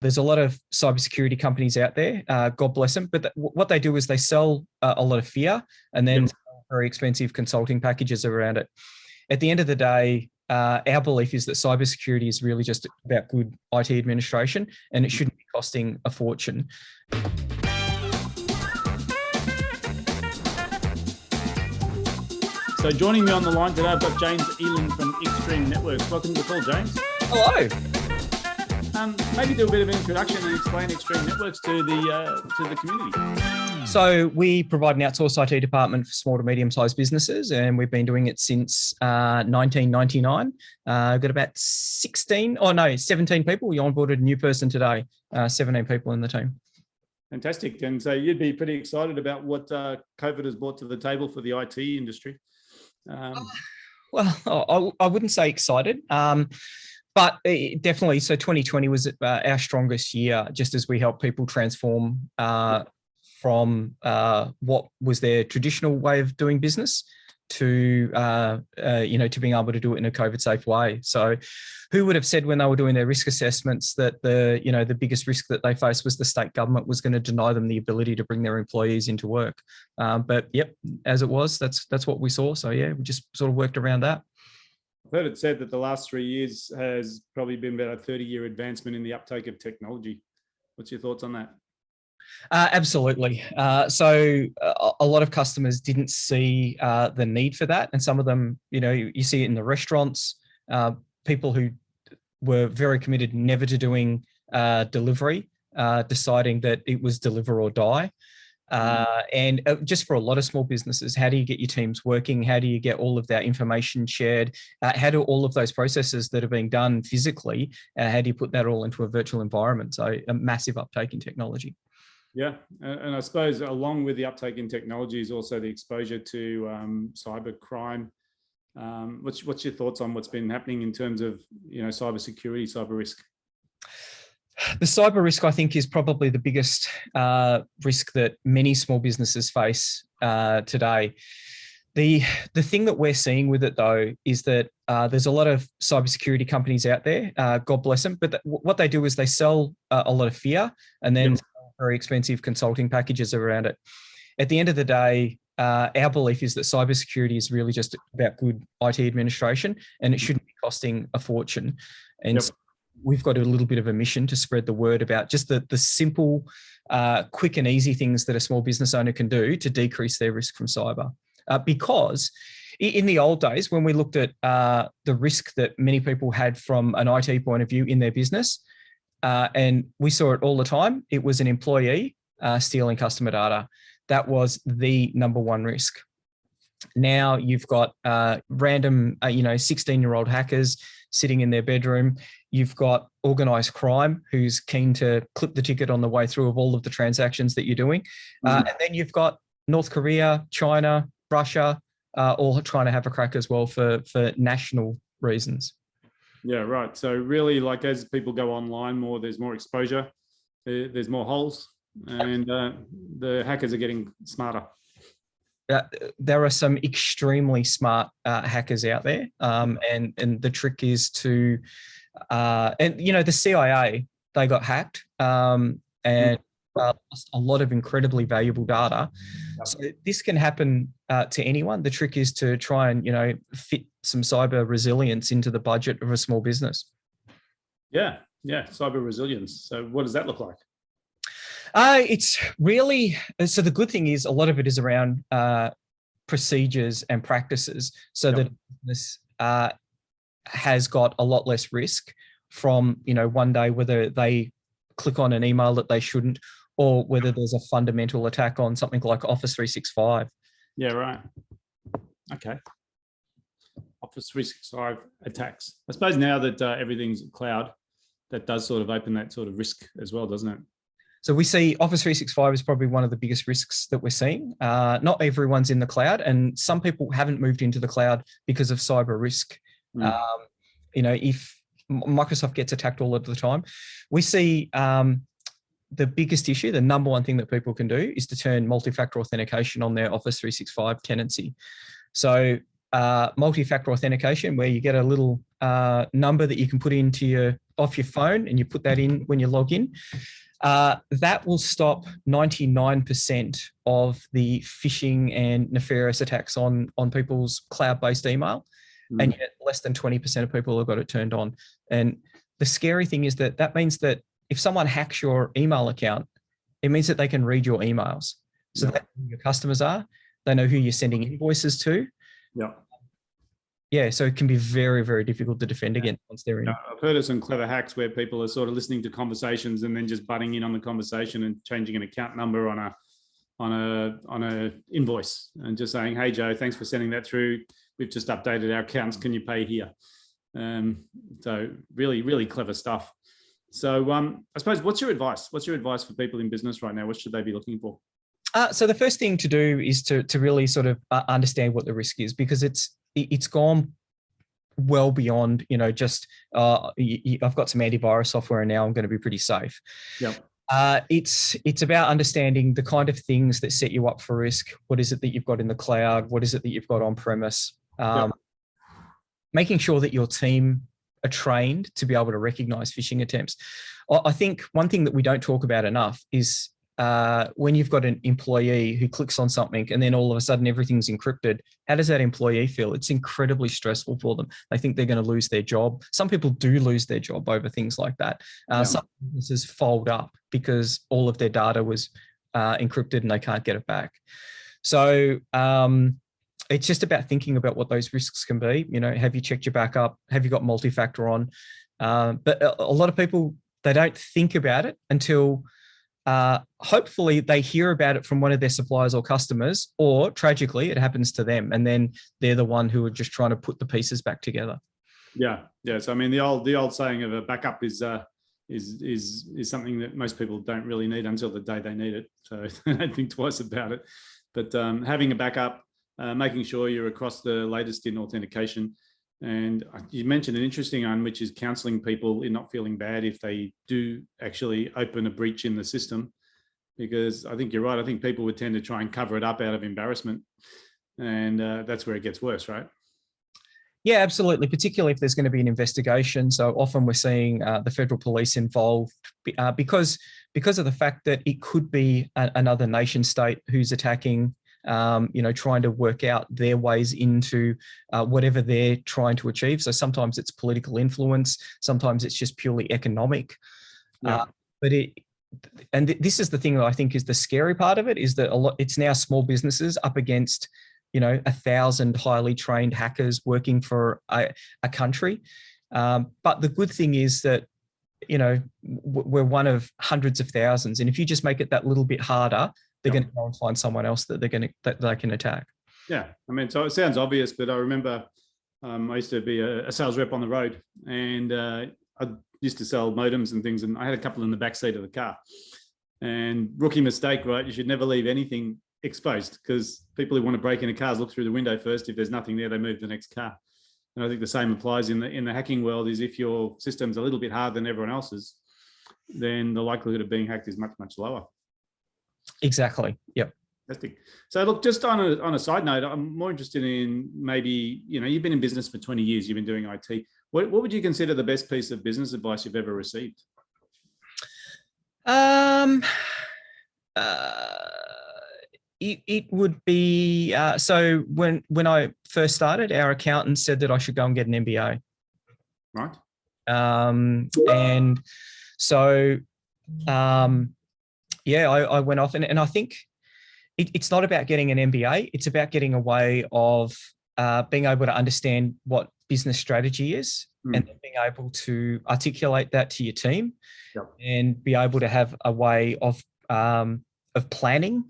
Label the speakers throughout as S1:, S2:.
S1: There's a lot of cybersecurity companies out there, God bless them, but what they do is they sell a lot of fear and then sell very expensive consulting packages around it. At the end of the day, our belief is that cybersecurity is really just about good IT administration, and it shouldn't be costing a fortune.
S2: So joining me on the line today, I've got James Eling from Extreme Networks. Welcome to the call, James.
S1: Hello.
S2: Maybe do a bit of an introduction and explain Extreme Networks to the community.
S1: So we provide an outsourced IT department for small to medium-sized businesses, and we've been doing it since 1999. We've got about 17 people. We onboarded a new person today, 17 people in the team.
S2: Fantastic. And so you'd be pretty excited about what COVID has brought to the table for the IT industry.
S1: Well, I wouldn't say excited. But definitely, so 2020 was our strongest year, just as we helped people transform from what was their traditional way of doing business to being able to do it in a COVID-safe way. So, who would have said when they were doing their risk assessments that the biggest risk that they faced was the state government was going to deny them the ability to bring their employees into work? But yep, as it was, that's what we saw. So yeah, we just sort of worked around that.
S2: I've heard it said that the last 3 years has probably been about a 30-year advancement in the uptake of technology. What's your thoughts on that?
S1: Absolutely. So a lot of customers didn't see the need for that. And some of them, you see it in the restaurants, people who were very committed never to doing delivery, deciding that it was deliver or die. And just for a lot of small businesses, how do you get your teams working? How do you get all of that information shared? How do all of those processes that are being done physically, how do you put that all into a virtual environment? So a massive uptake in technology.
S2: Yeah, and I suppose along with the uptake in technology is also the exposure to cyber crime. What's your thoughts on what's been happening in terms of cyber security, cyber risk?
S1: The cyber risk, I think, is probably the biggest risk that many small businesses face today. The thing that we're seeing with it, though, is that there's a lot of cybersecurity companies out there, God bless them, but what they do is they sell a lot of fear and then sell very expensive consulting packages around it. At the end of the day, our belief is that cybersecurity is really just about good IT administration, and it shouldn't be costing a fortune. And so we've got a little bit of a mission to spread the word about just the simple, quick and easy things that a small business owner can do to decrease their risk from cyber. Because in the old days, when we looked at the risk that many people had from an IT point of view in their business, and we saw it all the time, it was an employee stealing customer data. That was the number one risk. Now you've got random, 16-year-old hackers sitting in their bedroom. You've got organised crime who's keen to clip the ticket on the way through of all of the transactions that you're doing. And then you've got North Korea, China, Russia, all trying to have a crack as well for national reasons.
S2: Yeah, right. So really, like as people go online more, there's more exposure, there's more holes, and the hackers are getting smarter.
S1: There are some extremely smart hackers out there, and the trick is to, the CIA, they got hacked and lost a lot of incredibly valuable data. So this can happen to anyone. The trick is to try and fit some cyber resilience into the budget of a small business. Yeah,
S2: cyber resilience. So what does that look like?
S1: It's really, so the good thing is a lot of it is around procedures and practices, so that this has got a lot less risk from, one day whether they click on an email that they shouldn't, or whether there's a fundamental attack on something like Office 365.
S2: Yeah, right. Okay. Office 365 attacks. I suppose now that everything's cloud, that does sort of open that sort of risk as well, doesn't it?
S1: So we see Office 365 is probably one of the biggest risks that we're seeing. Not everyone's in the cloud, and some people haven't moved into the cloud because of cyber risk. If Microsoft gets attacked all of the time, we see the biggest issue, the number one thing that people can do is to turn multi-factor authentication on their Office 365 tenancy. So multi-factor authentication, where you get a little number that you can put into off your phone, and you put that in when you log in. That will stop 99% of the phishing and nefarious attacks on people's cloud-based email, and yet less than 20% of people have got it turned on. And the scary thing is that means that if someone hacks your email account, it means that they can read your emails. So they know who your customers are. They know who you're sending invoices to.
S2: Yeah.
S1: Yeah, so it can be very, very difficult to defend against once they're in.
S2: I've heard of some clever hacks where people are sort of listening to conversations and then just butting in on the conversation and changing an account number on a invoice and just saying, "Hey Joe, thanks for sending that through. We've just updated our accounts. Can you pay here?" So really, really clever stuff. So I suppose, what's your advice? What's your advice for people in business right now? What should they be looking for?
S1: So the first thing to do is to really sort of understand what the risk is, because it's gone well beyond, just I've got some antivirus software and now I'm going to be pretty safe.
S2: Yep.
S1: It's about understanding the kind of things that set you up for risk. What is it that you've got in the cloud? What is it that you've got on premise? Making sure that your team are trained to be able to recognize phishing attempts. I think one thing that we don't talk about enough is when you've got an employee who clicks on something and then all of a sudden everything's encrypted, how does that employee feel? It's incredibly stressful for them. They think they're going to lose their job. Some people do lose their job over things like that. Some businesses fold up because all of their data was encrypted and they can't get it back. So it's just about thinking about what those risks can be. Have you checked your backup? Have you got multi-factor on? But a lot of people, they don't think about it until hopefully they hear about it from one of their suppliers or customers, or tragically it happens to them, and then they're the one who are just trying to put the pieces back together. Yeah.
S2: So I mean, the old saying of a backup is something that most people don't really need until the day they need it. So they don't think twice about it. But having a backup, making sure you're across the latest in authentication. And you mentioned an interesting one, which is counseling people in not feeling bad if they do actually open a breach in the system, because I think you're right. I think people would tend to try and cover it up out of embarrassment, and that's where it gets worse, right?
S1: Yeah, absolutely. Particularly if there's going to be an investigation. So often we're seeing the federal police involved because of the fact that it could be another nation state who's attacking. Trying to work out their ways into whatever they're trying to achieve. So sometimes it's political influence, sometimes it's just purely economic. But this is the thing that I think is the scary part of it, is that it's now small businesses up against 1,000 highly trained hackers working for a country. But the good thing is that we're one of hundreds of thousands, and if you just make it that little bit harder, they're going to go and find someone else that they can attack. Yeah,
S2: I mean, so it sounds obvious, but I remember I used to be a sales rep on the road, and I used to sell modems and things, and I had a couple in the back seat of the car. And rookie mistake, right? You should never leave anything exposed, because people who want to break into cars look through the window first. If there's nothing there, they move to the next car. And I think the same applies in the hacking world. Is if your system's a little bit harder than everyone else's, then the likelihood of being hacked is much, much lower.
S1: Exactly. Yep.
S2: Fantastic. So look, just on a side note, I'm more interested in maybe, you've been in business for 20 years, you've been doing IT. What would you consider the best piece of business advice you've ever received?
S1: It would be, so when I first started, our accountant said that I should go and get an MBA.
S2: Right.
S1: And so, I went off, and I think it's not about getting an MBA. It's about getting a way of being able to understand what business strategy is, and then being able to articulate that to your team, and be able to have a way of planning,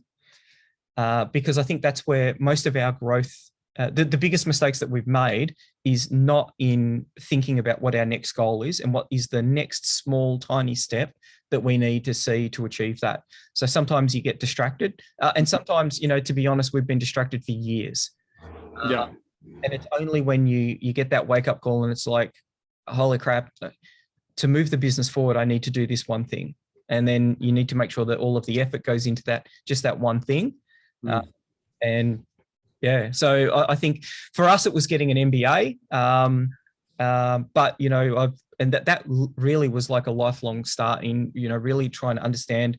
S1: because I think that's where most of our growth, the biggest mistakes that we've made is not in thinking about what our next goal is and what is the next small, tiny step that we need to see to achieve that. So sometimes you get distracted, and sometimes, to be honest, we've been distracted for years. And it's only when you get that wake up call and it's like, holy crap, to move the business forward, I need to do this one thing. And then you need to make sure that all of the effort goes into just that one thing. So I think for us, it was getting an MBA. But, you know, that really was like a lifelong start in, you know, really trying to understand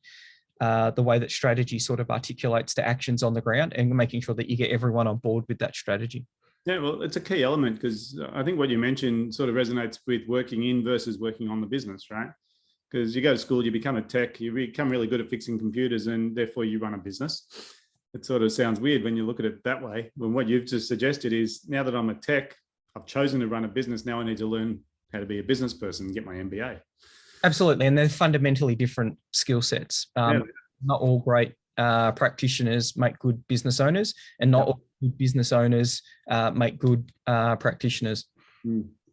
S1: the way that strategy sort of articulates to actions on the ground and making sure that you get everyone on board with that strategy.
S2: Yeah, well, it's a key element because I think what you mentioned sort of resonates with working in versus working on the business, right? Because you go to school, you become a tech, you become really good at fixing computers, and therefore you run a business. It sort of sounds weird when you look at it that way. When what you've just suggested is, now that I'm a tech, I've chosen to run a business. Now I need to learn how to be a business person and get my MBA.
S1: Absolutely. And they're fundamentally different skill sets.
S2: Yeah.
S1: Not all great practitioners make good business owners, and not all good business owners make good practitioners.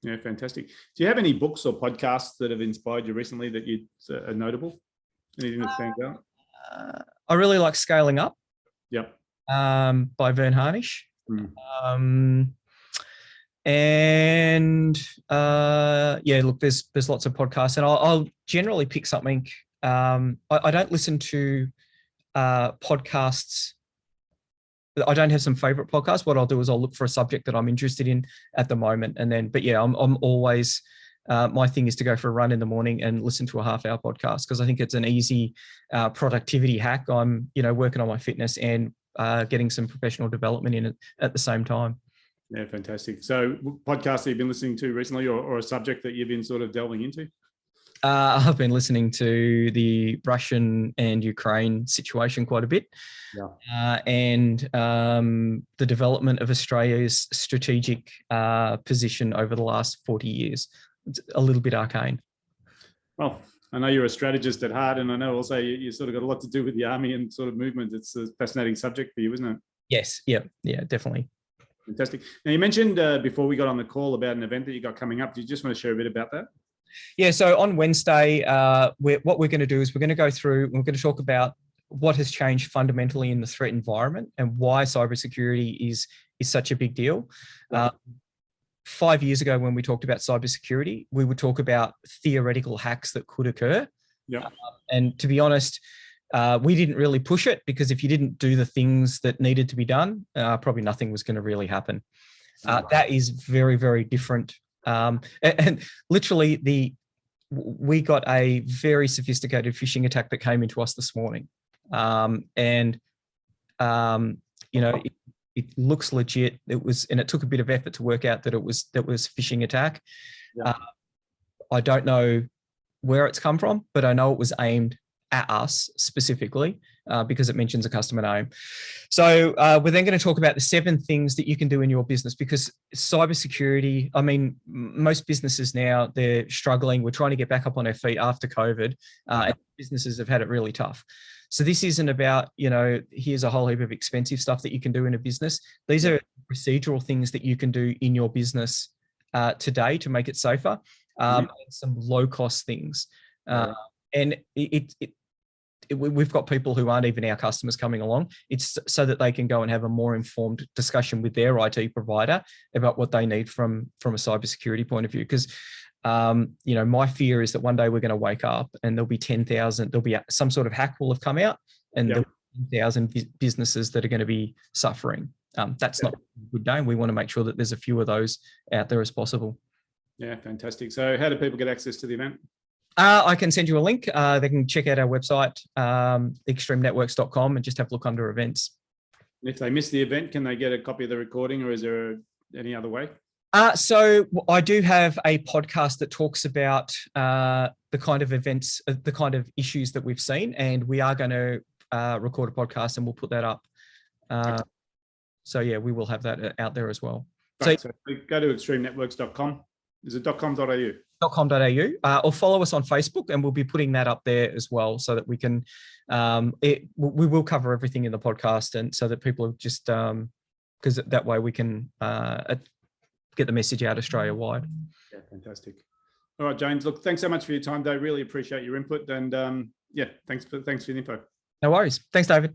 S2: Yeah, fantastic. Do you have any books or podcasts that have inspired you recently that you are notable? Anything that stands out?
S1: I really like Scaling Up.
S2: Yep.
S1: By Vern Harnish. Yeah, look, there's lots of podcasts, and I'll generally pick something. I don't listen to podcasts. I don't have some favorite podcasts. What I'll do is I'll look for a subject that I'm interested in at the moment, and then. But yeah, I'm always. My thing is to go for a run in the morning and listen to a half-hour podcast because I think it's an easy productivity hack. I'm, you know, working on my fitness and getting some professional development in it at the same time.
S2: Yeah, fantastic. So podcasts that you've been listening to recently, or a subject that you've been sort of delving into?
S1: I've been listening to the Russian and Ukraine situation quite a bit.
S2: Yeah.
S1: And the development of Australia's strategic position over the last 40 years. It's a little bit arcane.
S2: Well, I know you're a strategist at heart, and I know also you sort of got a lot to do with the army and sort of movement. It's a fascinating subject for you, isn't it?
S1: Yes. Yeah, definitely.
S2: Fantastic. Now, you mentioned before we got on the call about an event that you got coming up. Do you just want to share a bit about that?
S1: Yeah. So on Wednesday, what we're going to do is we're going to talk about what has changed fundamentally in the threat environment and why cybersecurity is such a big deal.
S2: Right.
S1: 5 years ago, when we talked about cybersecurity, we would talk about theoretical hacks that could occur.
S2: Yeah.
S1: And to be honest, we didn't really push it because if you didn't do the things that needed to be done, probably nothing was going to really happen. That is very, very different. And literally, we got a very sophisticated phishing attack that came into us this morning, and you know. It looks legit. And it took a bit of effort to work out that it was phishing attack.
S2: Yeah.
S1: I don't know where it's come from, but I know it was aimed at us specifically because it mentions a customer name. So we're then going to talk about the 7 things that you can do in your business, because cybersecurity, I mean, most businesses now, they're struggling. We're trying to get back up on our feet after COVID, and businesses have had it really tough. So this isn't about, you know, here's a whole heap of expensive stuff that you can do in a business. These are procedural things that you can do in your business today to make it safer, and some low-cost things. And we've got people who aren't even our customers coming along. It's so that they can go and have a more informed discussion with their IT provider about what they need from a cybersecurity point of view. Because you know, my fear is that one day we're going to wake up and there'll be 10,000. There'll be some sort of hack will have come out, and there'll be 10,000 businesses that are going to be suffering. That's not a good day. And we want to make sure that there's a few of those out there as possible.
S2: Yeah, fantastic. So, how do people get access to the event?
S1: I can send you a link. They can check out our website, extremenetworks.com, and just have a look under events.
S2: If they miss the event, can they get a copy of the recording, or is there any other way?
S1: So I do have a podcast that talks about the kind of events, the kind of issues that we've seen, and we are going to record a podcast and we'll put that up. So yeah, we will have that out there as well.
S2: Right, so go to extremenetworks.com. Is it .com.au?
S1: .com.au, or follow us on Facebook, and we'll be putting that up there as well, so that we can. We will cover everything in the podcast, and so that people are just because that way we can get the message out Australia-wide.
S2: Yeah, fantastic. All right, James. Look, thanks so much for your time, Dave. Really appreciate your input, and yeah, thanks for the info.
S1: No worries. Thanks, David.